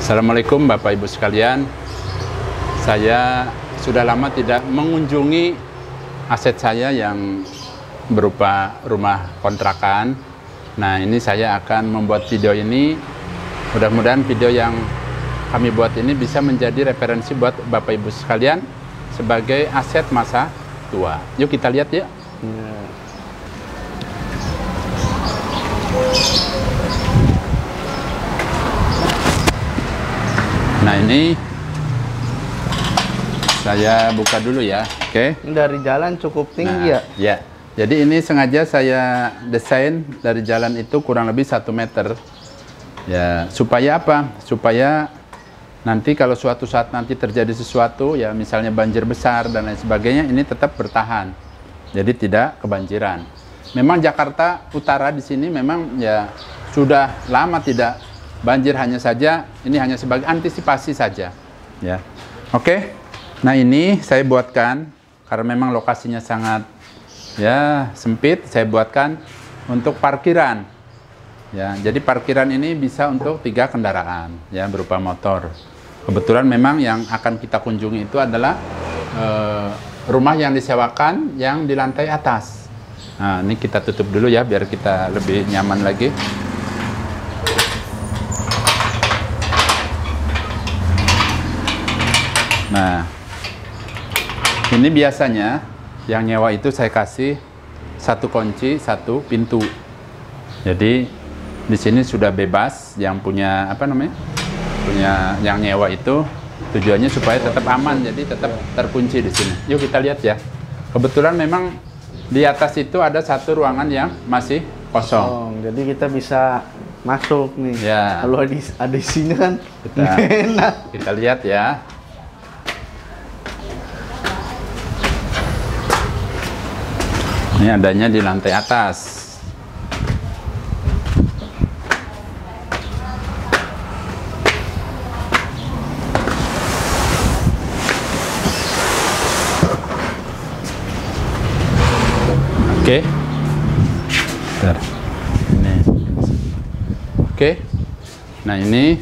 Assalamualaikum Bapak Ibu sekalian. Saya sudah lama tidak mengunjungi aset saya yang berupa rumah kontrakan. Nah, ini saya akan membuat video ini. Mudah-mudahan video yang kami buat ini bisa menjadi referensi buat Bapak Ibu sekalian sebagai aset masa tua. Yuk kita lihat ya. Nah, ini saya buka dulu ya. Oke. Dari jalan cukup tinggi ya? Ya. Jadi ini sengaja saya desain dari jalan itu kurang lebih 1 meter. Ya, supaya apa? Supaya nanti kalau suatu saat nanti terjadi sesuatu, ya misalnya banjir besar dan lain sebagainya, ini tetap bertahan. Jadi tidak kebanjiran. Memang Jakarta Utara di sini memang ya sudah lama tidak banjir, hanya saja ini hanya sebagai antisipasi saja ya. Oke. Nah, ini saya buatkan karena memang lokasinya sangat ya sempit, saya buatkan untuk parkiran ya. Jadi parkiran ini bisa untuk 3 kendaraan ya, berupa motor. Kebetulan memang yang akan kita kunjungi itu adalah rumah yang disewakan yang di lantai atas. Nah, ini kita tutup dulu ya biar kita lebih nyaman lagi. Nah, ini biasanya yang nyewa itu saya kasih 1 kunci 1 pintu. Jadi di sini sudah bebas, yang punya punya yang nyewa itu tujuannya supaya tetap aman, jadi tetap terkunci di sini. Yuk kita lihat ya. Kebetulan memang di atas itu ada 1 ruangan yang masih kosong. Jadi kita bisa masuk nih. Ya. Kalau ada isinya kan enak. Kita lihat ya. Ini adanya di lantai atas. Oke. Bentar. Ini. Oke. Nah, ini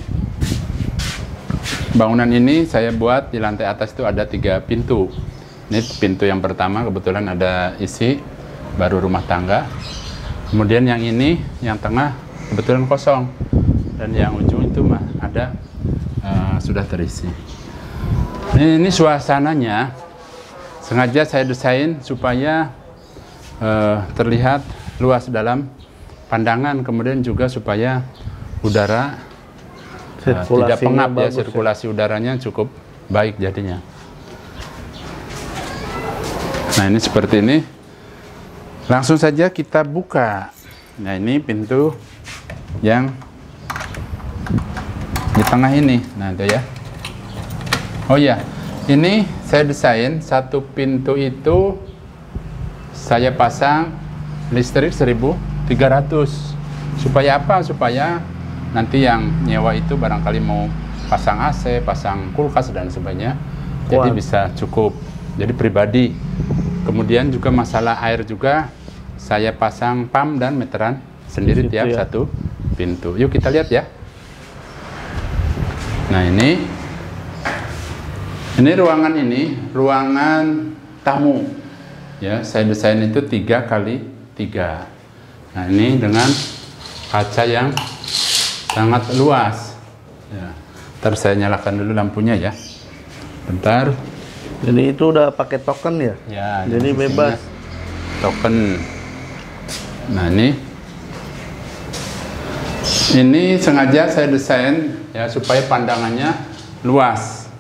bangunan ini saya buat di lantai atas itu ada 3 pintu. Ini pintu yang pertama kebetulan ada isi baru rumah tangga. Kemudian yang ini, yang tengah kebetulan kosong, dan yang ujung itu mah ada sudah terisi. Ini suasananya sengaja saya desain supaya terlihat luas dalam pandangan, kemudian juga supaya udara tidak pengap ya, sirkulasi udaranya cukup baik jadinya. Nah, ini seperti ini. Langsung saja kita buka. Nah, ini pintu yang di tengah ini. Nah, itu ya. Oh ya, ini saya desain 1 pintu itu saya pasang listrik 1.300. Supaya apa? Supaya nanti yang nyewa itu barangkali mau pasang AC, pasang kulkas dan sebagainya. Jadi bisa cukup. Jadi pribadi. Kemudian juga masalah air juga saya pasang pump dan meteran sendiri tiap ya. 1 pintu. Yuk kita lihat ya. Nah, ini ruangan tamu. Ya, saya desain itu 3 kali 3. Nah, ini dengan kaca yang sangat luas. Ya. Ntar saya nyalakan dulu lampunya ya. Bentar. Jadi itu udah pakai token ya? Ya, jadi bebas. Token. Nah, ini sengaja saya desain ya supaya pandangannya luas.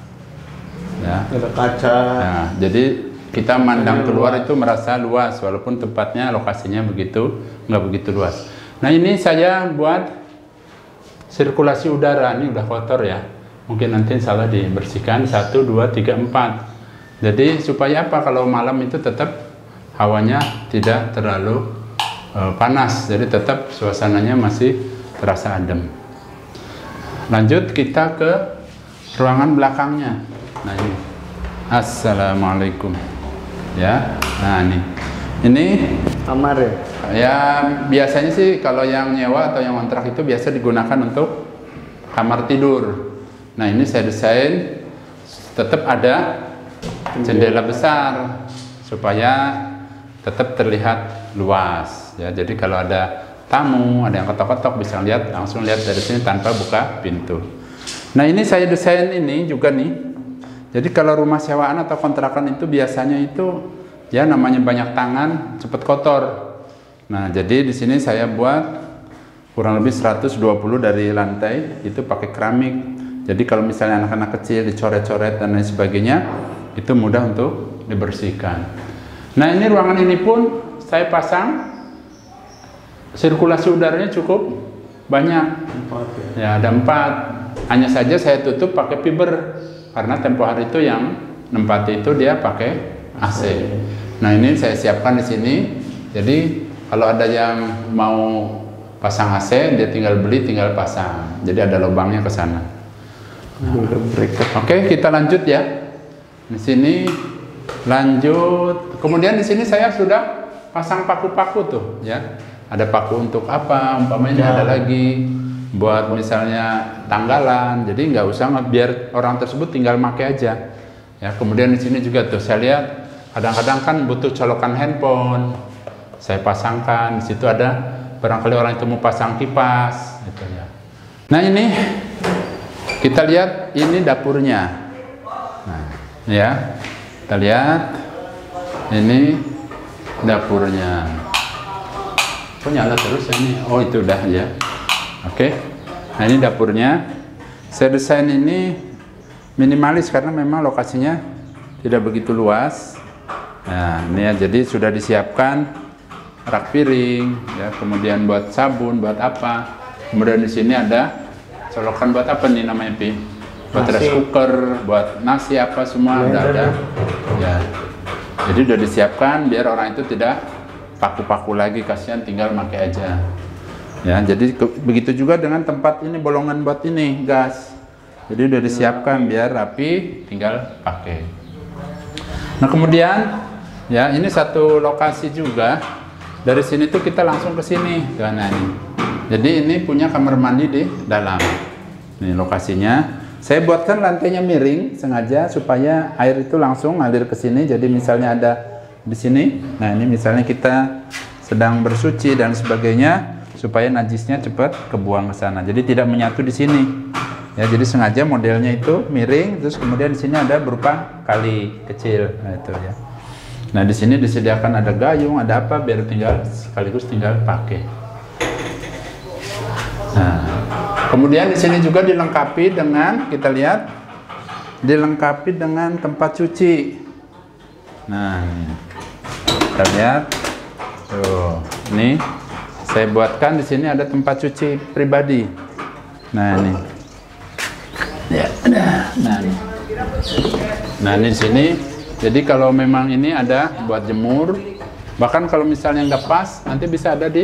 Ya. Ada kaca. Nah, jadi kita mandang keluar itu merasa luas walaupun tempatnya lokasinya nggak begitu luas. Nah, ini saya buat sirkulasi udara. Ini udah kotor ya. Mungkin nanti salah dibersihkan. 1, 2, 3, 4. Jadi supaya apa? Kalau malam itu tetap hawanya tidak terlalu panas, jadi tetap suasananya masih terasa adem. Lanjut kita ke ruangan belakangnya. Nah, ini. Assalamualaikum. Ya. Nah, ini kamar ya? Ya, biasanya sih kalau yang nyewa atau yang kontrak itu biasa digunakan untuk kamar tidur. Nah ini saya desain tetap ada jendela besar supaya tetap terlihat luas ya. Jadi kalau ada tamu, ada yang ketok-ketok bisa lihat, langsung lihat dari sini tanpa buka pintu. Nah ini saya desain ini juga nih. Jadi kalau rumah sewaan atau kontrakan itu biasanya itu ya namanya banyak tangan, cepat kotor. Nah jadi di sini saya buat kurang lebih 120 dari lantai itu pakai keramik. Jadi kalau misalnya anak-anak kecil dicoret-coret dan lain sebagainya, itu mudah untuk dibersihkan. Nah ini ruangan ini pun saya pasang sirkulasi udaranya cukup banyak. 4 Ya ada 4. Hanya saja saya tutup pakai fiber karena tempo hari itu yang nempati itu dia pakai AC. Nah ini saya siapkan di sini. Jadi kalau ada yang mau pasang AC, dia tinggal beli, tinggal pasang. Jadi ada lubangnya ke sana. Oke, kita lanjut ya. Di sini lanjut. Kemudian di sini saya sudah pasang paku-paku tuh, ya. Ada paku untuk apa? Umpamanya ada lagi buat misalnya tanggalan. Jadi nggak usah biar orang tersebut tinggal pakai aja. Ya. Kemudian di sini juga tuh saya lihat kadang-kadang kan butuh colokan handphone. Saya pasangkan. Di situ ada barangkali orang itu mau pasang kipas, gitu ya. Nah ini kita lihat ini dapurnya. Nah, ya, kita lihat ini dapurnya. Kok nyala terus ya ini? Oh itu udah ya. Oke. Nah ini dapurnya. Saya desain ini minimalis karena memang lokasinya tidak begitu luas. Nah ini ya, jadi sudah disiapkan rak piring, ya, kemudian buat sabun, buat apa. Kemudian di sini ada colokan buat apa nih namanya Pi? Buat rice cooker, buat nasi apa semua udah ada. Ya. Jadi udah disiapkan biar orang itu tidak paku-paku lagi, kasihan tinggal pakai aja. Ya, jadi begitu juga dengan tempat ini bolongan buat ini gas. Jadi udah disiapkan biar rapi, tinggal pakai. Nah kemudian ya ini satu lokasi juga. Dari sini tuh kita langsung ke sini, nah ini. Jadi ini punya kamar mandi di dalam. Ini lokasinya. Saya buatkan lantainya miring sengaja supaya air itu langsung ngalir ke sini. Jadi misalnya ada di sini. Nah, ini misalnya kita sedang bersuci dan sebagainya supaya najisnya cepat kebuang ke sana. Jadi tidak menyatu di sini. Ya, jadi sengaja modelnya itu miring terus kemudian di sini ada berupa kali kecil. Nah, itu ya. Nah, di sini disediakan ada gayung, ada apa biar tinggal sekaligus tinggal pakai. Nah, kemudian di sini juga dilengkapi dengan, kita lihat, dilengkapi dengan tempat cuci. Nah, ini. Kita lihat, tuh, ini saya buatkan di sini ada tempat cuci pribadi. Nah, ini, ya, nah, ini. Nah, ini di sini. Jadi kalau memang ini ada buat jemur, bahkan kalau misalnya nggak pas, nanti bisa ada di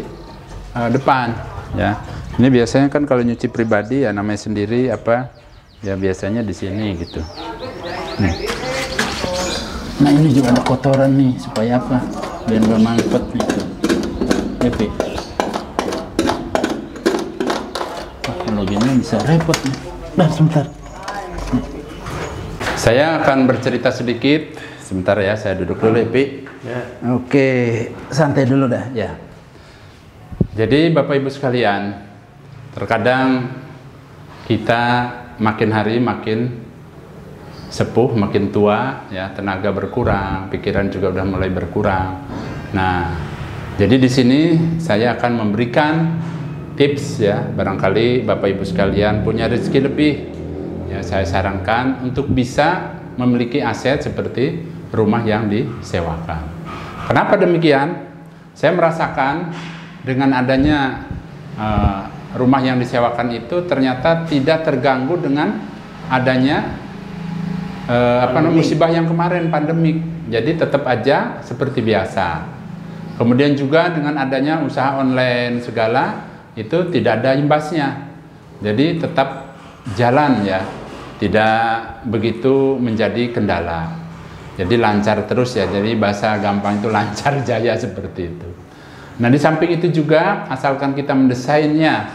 depan, ya. Ini biasanya kan kalau nyuci pribadi ya namanya sendiri apa ya biasanya di sini gitu. Nah ini juga ada kotoran nih supaya apa? Biar nggak mampet nih. Epi. Kalau gini bisa repot nih. Nah sebentar. Saya akan bercerita sedikit. Sebentar ya, saya duduk dulu Epi. Ya. Oke, santai dulu dah ya. Jadi Bapak Ibu sekalian, terkadang kita makin hari makin sepuh, makin tua, ya tenaga berkurang, pikiran juga udah mulai berkurang. Nah, jadi di sini saya akan memberikan tips ya, barangkali Bapak Ibu sekalian punya rezeki lebih, ya saya sarankan untuk bisa memiliki aset seperti rumah yang disewakan. Kenapa demikian? Saya merasakan dengan adanya rumah yang disewakan itu ternyata tidak terganggu dengan adanya musibah yang kemarin, pandemik. Jadi tetap aja seperti biasa. Kemudian juga dengan adanya usaha online segala itu tidak ada imbasnya. Jadi tetap jalan ya, tidak begitu menjadi kendala. Jadi lancar terus ya. Jadi bahasa gampang itu lancar jaya seperti itu. Nah di samping itu juga asalkan kita mendesainnya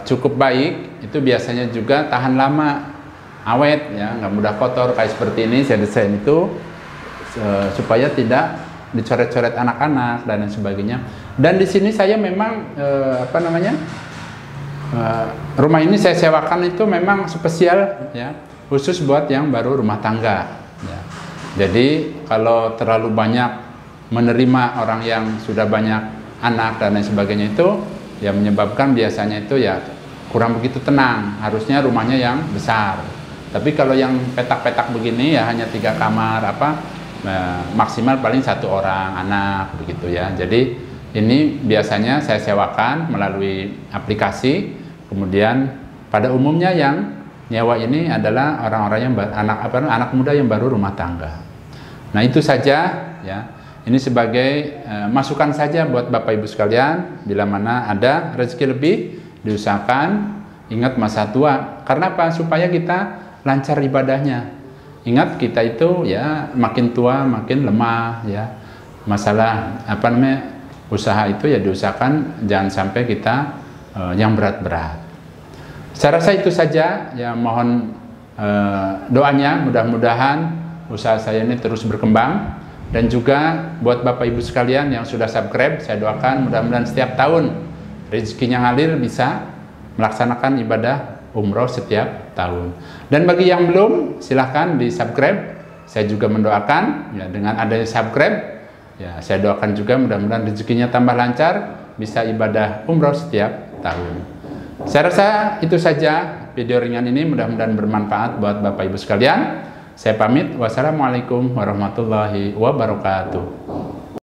cukup baik itu biasanya juga tahan lama, awet ya, nggak mudah kotor kayak seperti ini. Saya desain itu supaya tidak dicoret-coret anak-anak dan lain sebagainya. Dan di sini saya memang rumah ini saya sewakan itu memang spesial ya, khusus buat yang baru rumah tangga ya. Jadi kalau terlalu banyak menerima orang yang sudah banyak anak dan lain sebagainya itu ya menyebabkan biasanya itu ya kurang begitu tenang. Harusnya rumahnya yang besar. Tapi kalau yang petak-petak begini ya hanya 3 kamar maksimal paling 1 orang anak begitu ya. Jadi ini biasanya saya sewakan melalui aplikasi. Kemudian pada umumnya yang nyewa ini adalah orang-orang yang anak muda yang baru rumah tangga. Nah itu saja ya. Ini sebagai masukan saja buat Bapak Ibu sekalian. Bila mana ada rezeki lebih, diusahakan ingat masa tua. Karena apa? Supaya kita lancar ibadahnya. Ingat kita itu ya makin tua makin lemah ya. Masalah usaha itu ya diusahakan jangan sampai kita yang berat-berat. Saya rasa itu saja ya, mohon doanya mudah-mudahan usaha saya ini terus berkembang. Dan juga buat Bapak Ibu sekalian yang sudah subscribe, saya doakan mudah-mudahan setiap tahun rezekinya ngalir bisa melaksanakan ibadah umroh setiap tahun. Dan bagi yang belum, silahkan di subscribe. Saya juga mendoakan ya, dengan adanya subscribe ya, saya doakan juga mudah-mudahan rezekinya tambah lancar, bisa ibadah umroh setiap tahun. Saya rasa itu saja video ringan ini, mudah-mudahan bermanfaat buat Bapak Ibu sekalian. Saya pamit. Wassalamualaikum warahmatullahi wabarakatuh.